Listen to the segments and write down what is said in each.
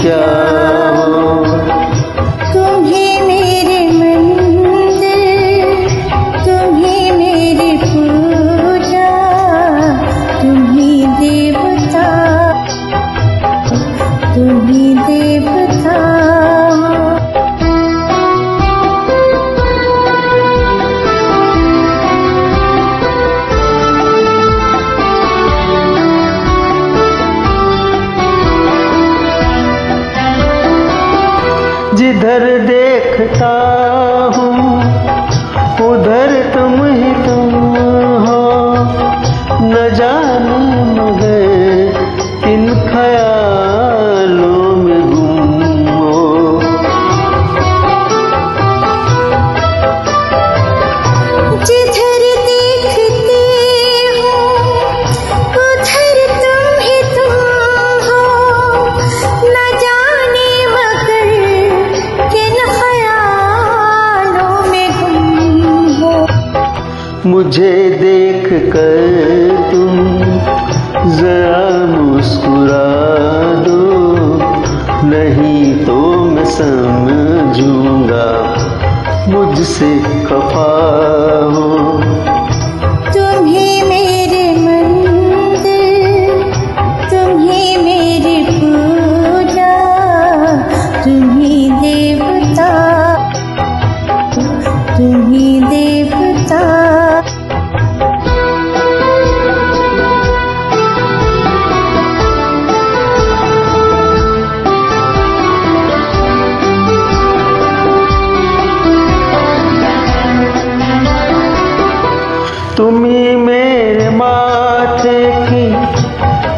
क्या हो। तुम्हें मेरे मंदिर, तुम्हें मेरी पूजा, तुम्हीं देवता, तुम्हीं देवता। जिधर देखता हूँ उधर तुम ही तुम हो, न जाने मगर किन ख्यालों में गुम हो। जिधर देखते हो उधर तुम ही तुम हो, न जाने मगर किन ख्यालों में गुम हो। मुझे देख कर तुम जरा मुस्कुरा दो, नहीं तो मैं समझूंगा मुझसे खफा हो। तुम्हीं मेरे मंदिर, तुम्हीं मेरी पूजा, तुम्हीं देवता, तुम्हीं देवता। तुम्ही मेरे माथे की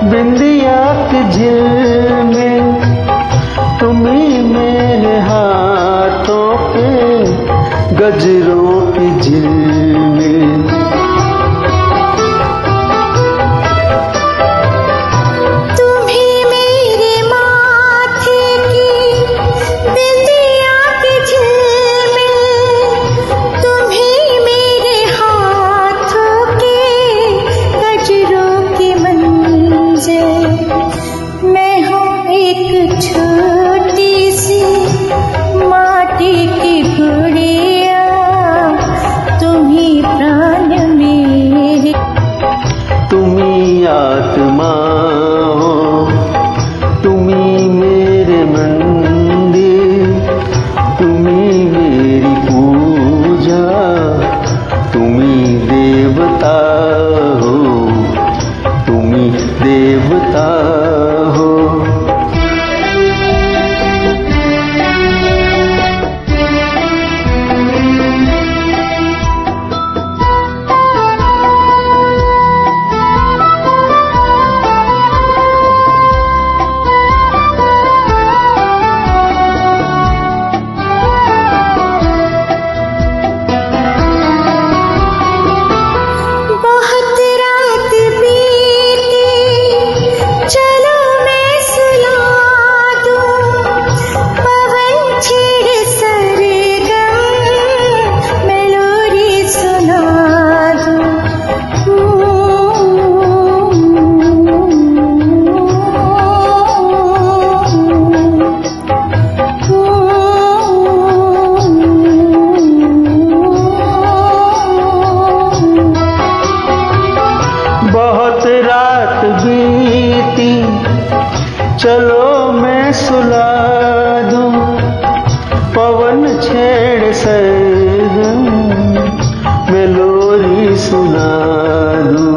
बिंदिया की झिलमिल, तुम्ही मेरे हाथों के गजरों की झिलमिल। तुम्हीं मेरे माथे की बिंदिया की झिलमिल, तुम्हीं मेरे हाथों के गजरों की मंजिल। मैं हूँ एक छोटी सी माटी की गुड़िया, तुम्हीं प्राण मेरे, तुम्ही आत्मा हो, तुम्ही मेरे मंदिर, तुम्ही मेरी पूजा, तुम्ही देवता हो, तुम्ही देवता हो। बहुत रात बीती, चलो मैं सुला दूं, पवन छेड़े सरगम, मैं लोरी सुना बहुत रात बीती, चलो मैं सुला दूं, पवन छेड़ सरगम, मैं लोरी सुना दूं।